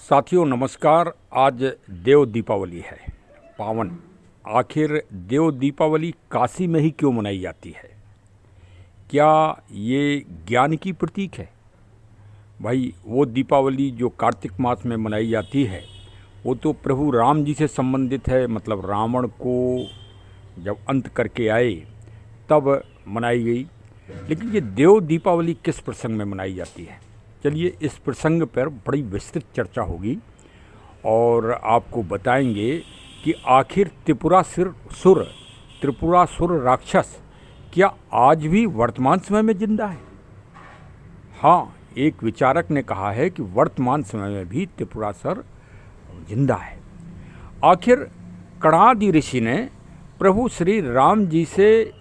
साथियों नमस्कार। आज देव दीपावली है पावन। आखिर देव दीपावली काशी में ही क्यों मनाई जाती है? क्या ये ज्ञान की प्रतीक है? भाई वो दीपावली जो कार्तिक मास में मनाई जाती है वो तो प्रभु राम जी से संबंधित है। मतलब रावण को जब अंत करके आए तब मनाई गई। लेकिन ये देव दीपावली किस प्रसंग में मनाई जाती है? चलिए इस प्रसंग पर बड़ी विस्तृत चर्चा होगी और आपको बताएंगे कि आखिर त्रिपुरासुर राक्षस क्या आज भी वर्तमान समय में जिंदा है? हाँ, एक विचारक ने कहा है कि वर्तमान समय में भी त्रिपुरासुर जिंदा है। आखिर कणादि ऋषि ने प्रभु श्री राम जी से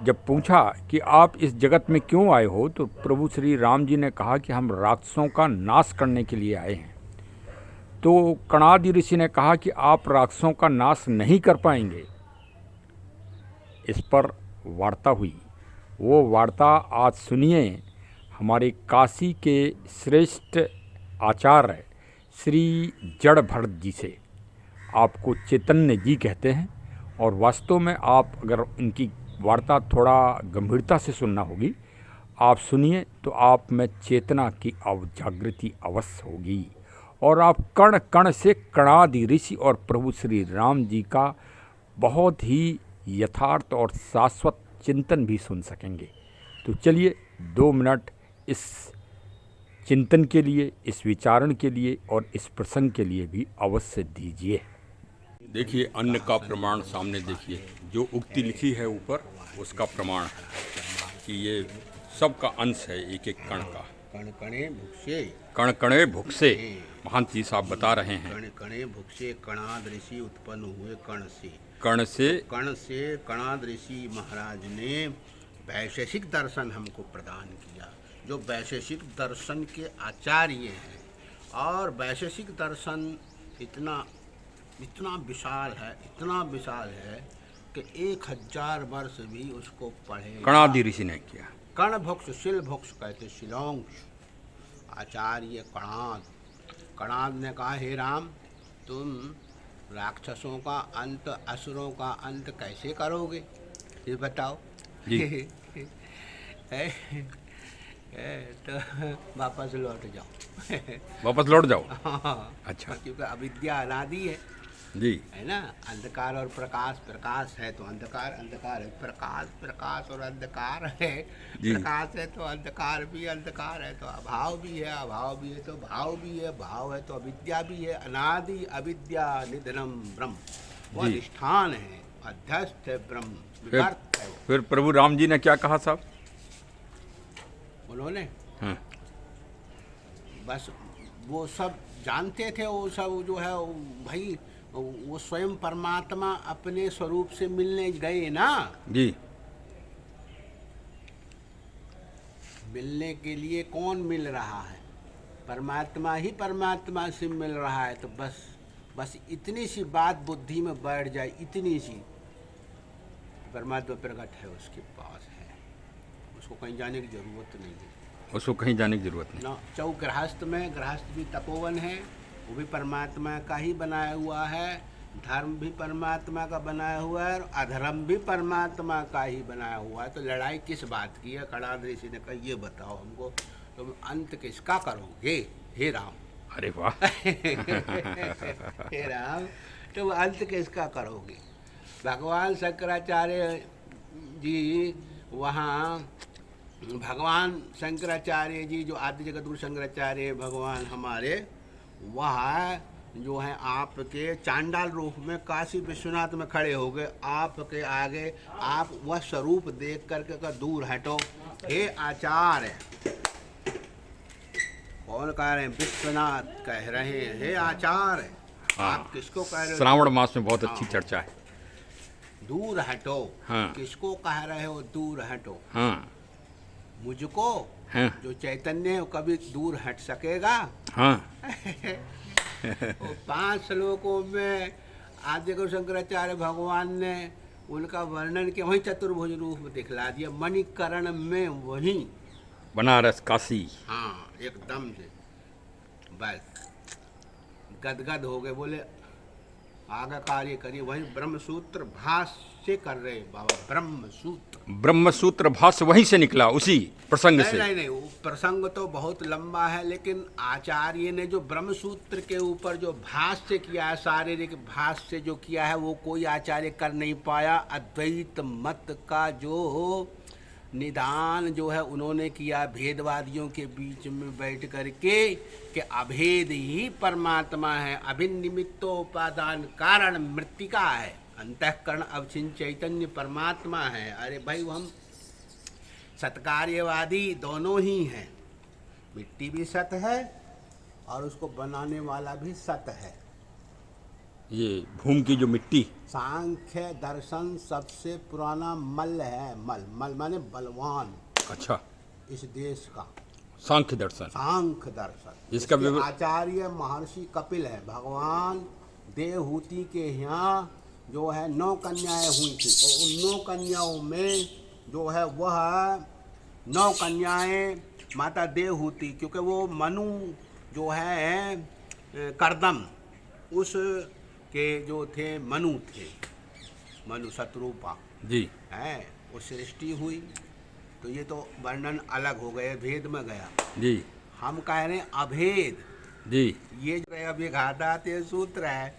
जब पूछा कि आप इस जगत में क्यों आए हो, तो प्रभु श्री राम जी ने कहा कि हम राक्षसों का नाश करने के लिए आए हैं। तो कणादि ऋषि ने कहा कि आप राक्षसों का नाश नहीं कर पाएंगे। इस पर वार्ता हुई। वो वार्ता आज सुनिए हमारे काशी के श्रेष्ठ आचार्य श्री जड़ भरत जी से। आपको चैतन्य जी कहते हैं और वास्तव में आप अगर इनकी वार्ता थोड़ा गंभीरता से सुनना होगी। आप सुनिए तो आप में चेतना की जागृति अवश्य होगी और आप कण कण से कणादि ऋषि और प्रभु श्री राम जी का बहुत ही यथार्थ और शाश्वत चिंतन भी सुन सकेंगे। तो चलिए 2 मिनट इस चिंतन के लिए, इस विचारण के लिए और इस प्रसंग के लिए भी अवश्य दीजिए। देखिए अन्न का प्रमाण सामने देखिए, जो उक्ति लिखी है ऊपर उसका प्रमाण है कि ये सबका अंश है, एक एक कण का। कण कणे भुक्षे, कण कणे भुक्षे, महंत जी साहब बता रहे हैं। कण कणे भुक्षे कणाद ऋषि उत्पन्न हुए कण से। कण से कणाद ऋषि महाराज ने वैशेषिक दर्शन हमको प्रदान किया, जो वैशेषिक दर्शन के आचार्य हैं। और वैशेषिक दर्शन इतना विशाल है कि 1000 वर्ष भी उसको पढ़े। कणादि ऋषि ने किया। कण भुक्ष शिल भुक्ष कहते शिलोंग आचार्य कणाद ने कहा, हे राम, तुम राक्षसों का अंत, असुरों का अंत कैसे करोगे, ये बताओ जी। तो वापस लौट जाओ। हाँ, अच्छा, क्योंकि अविद्या अनादि है जी, है ना। अंधकार और प्रकाश, प्रकाश है तो अंधकार, अंधकार है प्रकाश, प्रकाश और अंधकार है। प्रकाश है तो अंधकार भी, अंधकार है तो अभाव भी है, अभाव भी है तो भाव भी है, भाव है तो अविद्या भी है। अनादि अविद्या निधनम ब्रह्म, वो अधिष्ठान है, अध्यस्त है ब्रह्म, विवर्त है। फिर प्रभु राम जी ने क्या कहा साहब? उन्होंने बस वो सब जानते थे, वो सब जो है भाई, वो स्वयं परमात्मा अपने स्वरूप से मिलने गए ना जी। मिलने के लिए कौन मिल रहा है? परमात्मा ही परमात्मा से मिल रहा है। तो बस इतनी सी बात बुद्धि में बैठ जाए, इतनी सी, परमात्मा प्रकट है, उसके पास है, उसको कहीं जाने की जरूरत नहीं है। उसको कहीं जाने की जरूरत नहीं ना। चौ गृहस्थ में, गृहस्थ भी तपोवन है, वो भी परमात्मा का ही बनाया हुआ है। धर्म भी परमात्मा का बनाया हुआ है और अधर्म भी परमात्मा का ही बनाया हुआ है। तो लड़ाई किस बात की है? कणाद ऋषि ने कहा, ये बताओ हमको, तुम अंत किसका करोगे हे राम? अरे वाह। हे राम, तुम अंत किसका करोगे? भगवान शंकराचार्य जी वहाँ, भगवान शंकराचार्य जी जो आदि जगत गुरु शंकराचार्य भगवान हमारे, वह जो है आपके चांडाल रूप में काशी विश्वनाथ में खड़े हो गए आपके आगे। आप वह स्वरूप देख करके का दूर हटो, हे आचार्य। कौन कह रहे हैं? विश्वनाथ कह रहे हैं, हे आचार्य। हाँ, आप किसको कह रहे हो? श्रावण मास में बहुत अच्छी चर्चा है। दूर हटो। हाँ। किसको कह रहे हो दूर हटो? हाँ, मुझको। हाँ, जो चैतन्य है वो कभी दूर हट सकेगा? हाँ। वो 5 श्लोकों में आदि गुरु शंकराचार्य भगवान ने उनका वर्णन किया, वही चतुर्भुज रूप में दिखला दिया, मणिकर्ण में वही बनारस काशी। हाँ, एकदम से बस गदगद हो गए, बोले आगे कार्य करिए। वही ब्रह्मसूत्र भाष्य कर रहे बाबा, ब्रह्मसूत्र। ब्रह्मसूत्र भाष्य वहीं से निकला, उसी प्रसंग नहीं से। नहीं नहीं, वो प्रसंग तो बहुत लंबा है, लेकिन आचार्य ने जो ब्रह्मसूत्र के ऊपर जो भाष्य किया है, शारीरिक भाष्य जो किया है, वो कोई आचार्य कर नहीं पाया। अद्वैत मत का जो निदान जो है उन्होंने किया भेदवादियों के बीच में बैठ करके, कि अभेद ही परमात्मा है, अभिनिमित्तोपादान कारण मृत्तिका है, अंतःकरण अवचिन चैतन्य परमात्मा है। अरे भाई, वो हम सत्कार्यवादी दोनों ही हैं, मिट्टी भी सत है और उसको बनाने वाला भी सत है। ये भूमि की जो मिट्टी, सांख्य दर्शन सबसे पुराना मल है। मल मल माने बलवान, अच्छा, इस देश का सांख्य दर्शन, सांख्य दर्शन। इसका इसके आचार्य महर्षि कपिल है। भगवान देवहूति के यहाँ जो है 9 कन्याएं हुई थी, और उन 9 कन्याओं में जो है वह 9 कन्याएं माता देवहूति, क्योंकि वो मनु जो है करदम, उस के जो थे मनु थे, मनु शत्रुपा जी है, वो सृष्टि हुई। तो ये तो वर्णन अलग हो गए, भेद में गया। जी हम कह रहे हैं अभेद। जी ये जो अभिघातात् सूत्र है,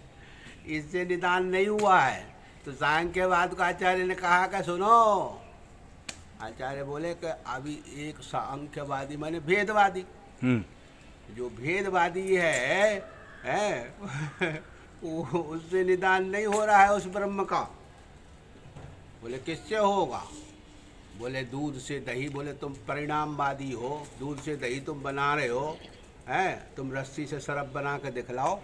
इससे निदान नहीं हुआ है। तो सांख्यवाद का आचार्य ने कहा कि सुनो, आचार्य बोले कि अभी एक सांख्यवादी माने भेदवादी, जो भेदवादी है उससे निदान नहीं हो रहा है उस ब्रह्म का। बोले किससे होगा? बोले दूध से दही। बोले तुम परिणामवादी हो, दूध से दही तुम बना रहे हो, हैं? तुम रस्सी से शराब बना के दिखलाओ।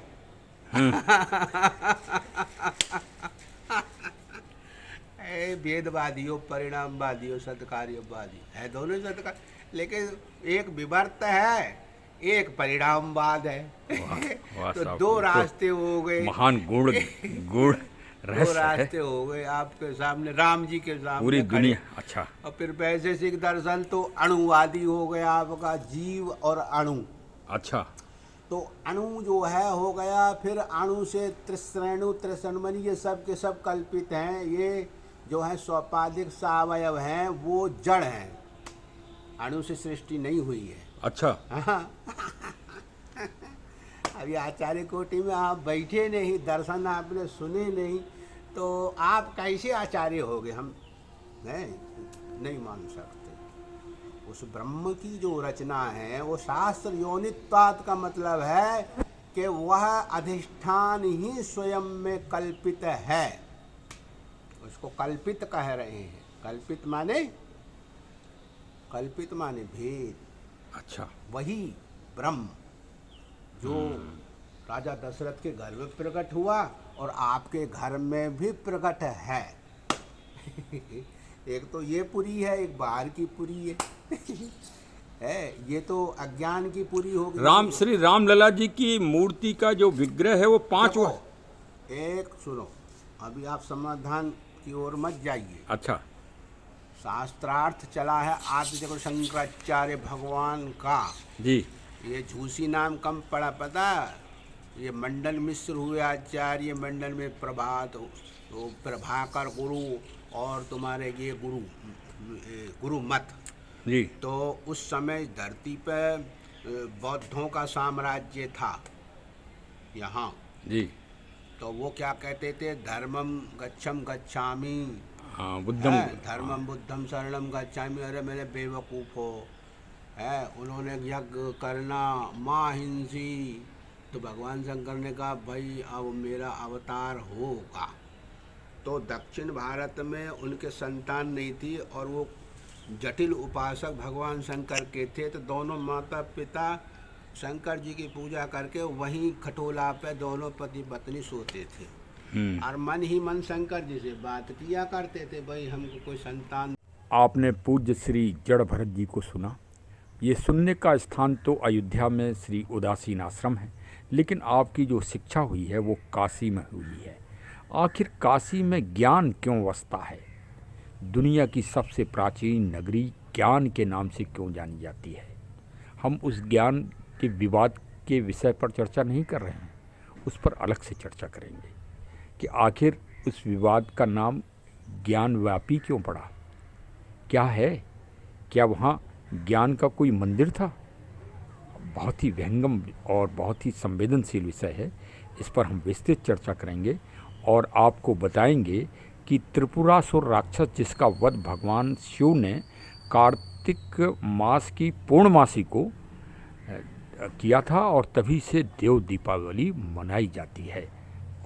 भेदवादी हो, परिणामवादी हो, सत्कार्यवादी है, दोनों सत्कार, लेकिन एक विवर्त है, एक परिणामवाद है। वाह तो साहब, 2 रास्ते हो गए, महान गुण दो रहस्य है रास्ते हो गए आपके सामने, राम जी के सामने पूरी खड़े। दुनिया। अच्छा, और फिर वैशेषिक दर्शन तो अणुवादी हो गया आपका, जीव और अणु। अच्छा, तो अणु जो है हो गया, फिर अणु से त्रिश्रेणु त्रिसन्मनी, ये सब के सब कल्पित हैं। ये जो है स्वपादिक सावयव हैं, वो जड़ हैं, अणु से सृष्टि नहीं हुई है। अच्छा, हाँ। अभी आचार्य कोटि में आप बैठे नहीं, दर्शन आपने सुने नहीं, तो आप कैसे आचार्य होगे? हम नहीं मान सकते। उस ब्रह्म की जो रचना है वो शास्त्र योनित्वात् का मतलब है कि वह अधिष्ठान ही स्वयं में कल्पित है। उसको कल्पित कह रहे हैं। कल्पित माने भेद। अच्छा, वही ब्रह्म जो राजा दशरथ के घर में प्रकट हुआ और आपके घर में भी प्रकट है। एक तो ये पुरी है, एक बाहर की पुरी है। ये तो अज्ञान की पुरी होगी। राम श्री रामलला जी की मूर्ति का जो विग्रह है वो 5 एक सुनो, अभी आप समाधान की ओर मत जाइए। अच्छा, शास्त्रार्थ चला है आदि जगत शंकराचार्य भगवान का। जी ये झूसी नाम कम पड़ा पता? ये मंडल मिश्र हुए आचार्य, मंडल में प्रभात, तो प्रभाकर गुरु, और तुम्हारे ये गुरु मत जी तो उस समय धरती पे बौद्धों का साम्राज्य था यहाँ। जी, तो वो क्या कहते थे? धर्मम गच्छम गच्छामि, हाँ, बुद्धम, धर्मम बुद्धम शरणम गच्छामि। अरे मेरे बेवकूफ़ हो, है, उन्होंने यज्ञ करना माँ हिंसी। तो भगवान शंकर ने कहा भाई अब मेरा अवतार होगा। तो दक्षिण भारत में उनके संतान नहीं थी और वो जटिल उपासक भगवान शंकर के थे। तो दोनों माता पिता शंकर जी की पूजा करके वहीं खटोला पे दोनों पति पत्नी सोते थे और मन ही मन शंकर जी से बात किया करते थे, भाई हमको कोई संतान। आपने पूज्य श्री जड़ भरत जी को सुना। ये सुनने का स्थान तो अयोध्या में श्री उदासीन आश्रम है, लेकिन आपकी जो शिक्षा हुई है वो काशी में हुई है। आखिर काशी में ज्ञान क्यों वसता है? दुनिया की सबसे प्राचीन नगरी ज्ञान के नाम से क्यों जानी जाती है? हम उस ज्ञान के विवाद के विषय पर चर्चा नहीं कर रहे हैं, उस पर अलग से चर्चा करेंगे कि आखिर उस विवाद का नाम ज्ञानव्यापी क्यों पड़ा, क्या है, क्या वहाँ ज्ञान का कोई मंदिर था। बहुत ही व्यंगम और बहुत ही संवेदनशील विषय है, इस पर हम विस्तृत चर्चा करेंगे और आपको बताएंगे कि त्रिपुरासुर राक्षस जिसका वध भगवान शिव ने कार्तिक मास की पूर्णमासी को किया था और तभी से देव दीपावली मनाई जाती है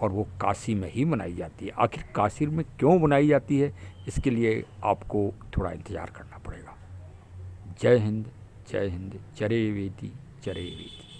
और वो काशी में ही मनाई जाती है। आखिर काशी में क्यों मनाई जाती है, इसके लिए आपको थोड़ा इंतज़ार करना पड़ेगा। जय हिंद, जय हिंद, चरे वेदी, चरे वेदी।